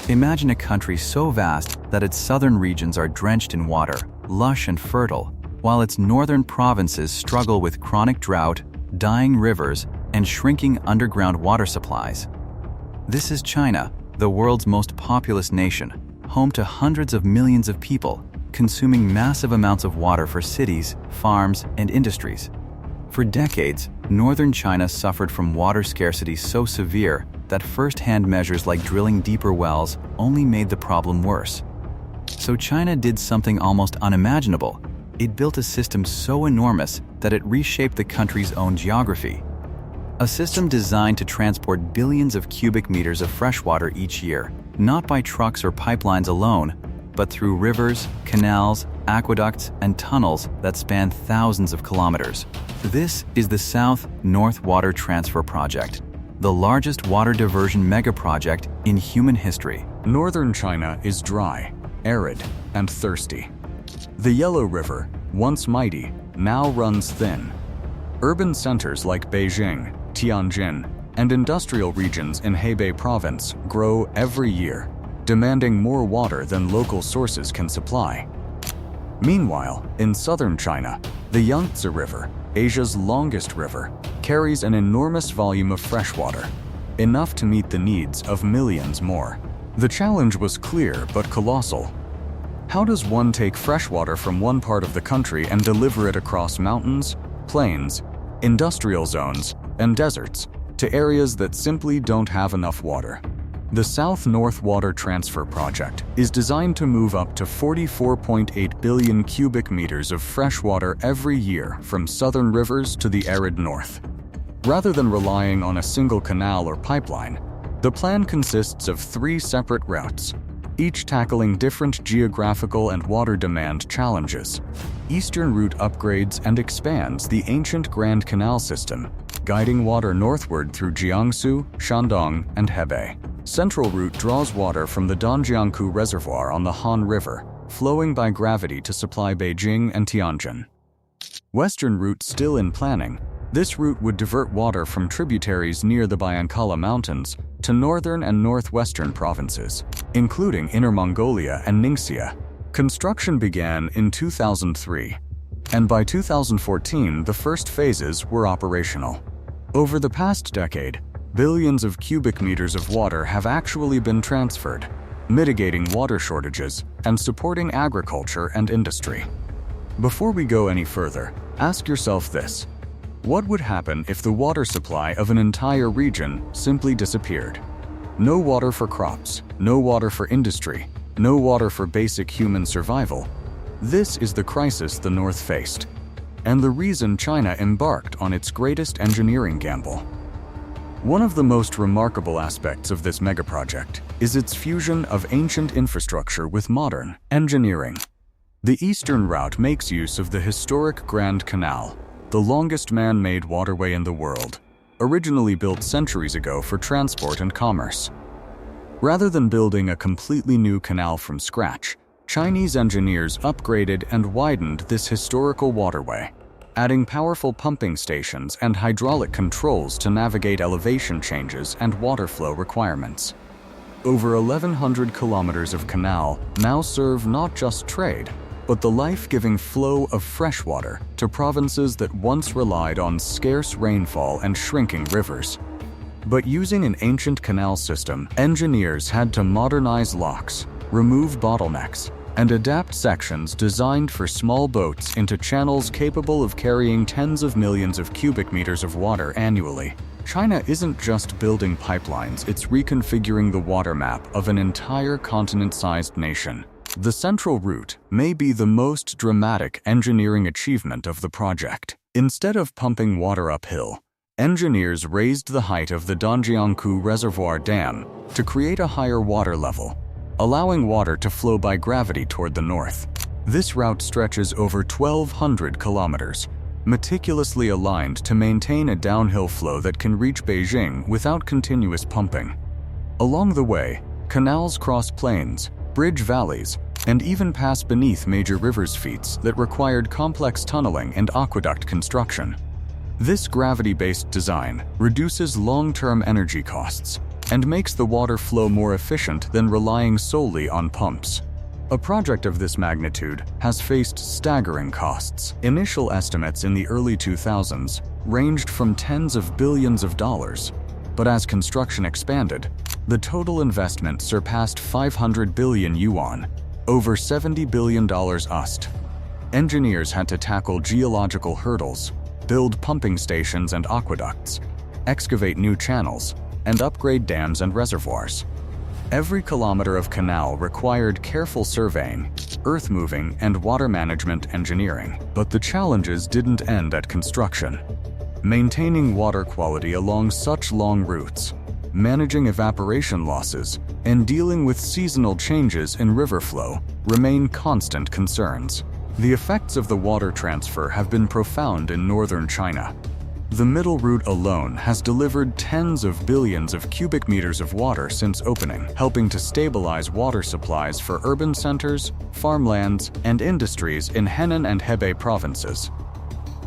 Imagine a country so vast that its southern regions are drenched in water, lush and fertile, while its northern provinces struggle with chronic drought, dying rivers, and shrinking underground water supplies. This is China, the world's most populous nation, home to hundreds of millions of people, consuming massive amounts of water for cities, farms, and industries. For decades, northern China suffered from water scarcity so severe that first-hand measures like drilling deeper wells only made the problem worse. So China did something almost unimaginable. It built a system so enormous that it reshaped the country's own geography. A system designed to transport billions of cubic meters of fresh water each year, not by trucks or pipelines alone, but through rivers, canals, aqueducts, and tunnels that span thousands of kilometers. This is the South-North Water Transfer Project, the largest water diversion megaproject in human history. Northern China is dry, arid, and thirsty. The Yellow River, once mighty, now runs thin. Urban centers like Beijing, Tianjin, and industrial regions in Hebei province grow every year, demanding more water than local sources can supply. Meanwhile, in southern China, the Yangtze River, Asia's longest river, carries an enormous volume of fresh water, enough to meet the needs of millions more. The challenge was clear but colossal. How does one take fresh water from one part of the country and deliver it across mountains, plains, industrial zones, and deserts to areas that simply don't have enough water? The South-North Water Transfer Project is designed to move up to 44.8 billion cubic meters of fresh water every year from southern rivers to the arid north. Rather than relying on a single canal or pipeline, the plan consists of 3 separate routes, each tackling different geographical and water demand challenges. Eastern route upgrades and expands the ancient Grand Canal system, guiding water northward through Jiangsu, Shandong, and Hebei. Central route draws water from the Dongjiangku Reservoir on the Han River, flowing by gravity to supply Beijing and Tianjin. Western route still in planning. This route would divert water from tributaries near the Bayankala Mountains to northern and northwestern provinces, including Inner Mongolia and Ningxia. Construction began in 2003, and by 2014 the first phases were operational. Over the past decade, billions of cubic meters of water have actually been transferred, mitigating water shortages and supporting agriculture and industry. Before we go any further, ask yourself this: what would happen if the water supply of an entire region simply disappeared? No water for crops, no water for industry, no water for basic human survival. This is the crisis the North faced, and the reason China embarked on its greatest engineering gamble. One of the most remarkable aspects of this megaproject is its fusion of ancient infrastructure with modern engineering. The eastern route makes use of the historic Grand Canal, the longest man-made waterway in the world, originally built centuries ago for transport and commerce. Rather than building a completely new canal from scratch, Chinese engineers upgraded and widened this historical waterway, adding powerful pumping stations and hydraulic controls to navigate elevation changes and water flow requirements. Over 1,100 kilometers of canal now serve not just trade, but the life-giving flow of fresh water to provinces that once relied on scarce rainfall and shrinking rivers. But using an ancient canal system, engineers had to modernize locks, remove bottlenecks, and adapt sections designed for small boats into channels capable of carrying tens of millions of cubic meters of water annually. China isn't just building pipelines, it's reconfiguring the water map of an entire continent-sized nation. The Central Route may be the most dramatic engineering achievement of the project. Instead of pumping water uphill, engineers raised the height of the Dongjiangku Reservoir Dam to create a higher water level, allowing water to flow by gravity toward the north. This route stretches over 1,200 kilometers, meticulously aligned to maintain a downhill flow that can reach Beijing without continuous pumping. Along the way, canals cross plains, bridge valleys, and even pass beneath major rivers' feet that required complex tunneling and aqueduct construction. This gravity-based design reduces long-term energy costs and makes the water flow more efficient than relying solely on pumps. A project of this magnitude has faced staggering costs. Initial estimates in the early 2000s ranged from tens of billions of dollars, but as construction expanded, the total investment surpassed 500 billion yuan, over $70 billion USD. Engineers had to tackle geological hurdles, build pumping stations and aqueducts, excavate new channels, and upgrade dams and reservoirs. Every kilometer of canal required careful surveying, earth-moving, and water management engineering. But the challenges didn't end at construction. Maintaining water quality along such long routes, managing evaporation losses, and dealing with seasonal changes in river flow remain constant concerns. The effects of the water transfer have been profound in northern China. The middle route alone has delivered tens of billions of cubic meters of water since opening, helping to stabilize water supplies for urban centers, farmlands, and industries in Henan and Hebei provinces.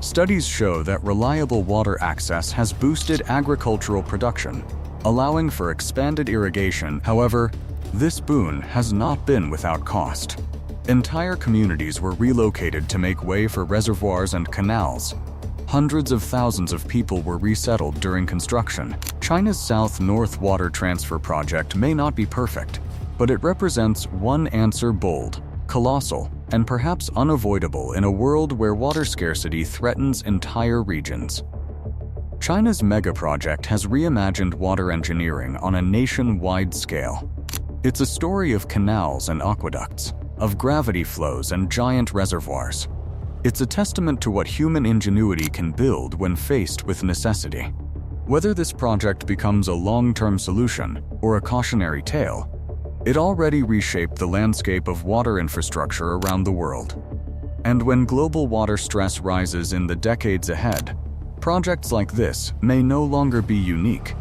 Studies show that reliable water access has boosted agricultural production, allowing for expanded irrigation. However, this boon has not been without cost. Entire communities were relocated to make way for reservoirs and canals. Hundreds of thousands of people were resettled during construction. China's South-North Water Transfer Project may not be perfect, but it represents one answer: bold, colossal, and perhaps unavoidable in a world where water scarcity threatens entire regions. China's mega-project has reimagined water engineering on a nationwide scale. It's a story of canals and aqueducts, of gravity flows and giant reservoirs. It's a testament to what human ingenuity can build when faced with necessity. Whether this project becomes a long-term solution or a cautionary tale, it already reshaped the landscape of water infrastructure around the world. And when global water stress rises in the decades ahead, projects like this may no longer be unique.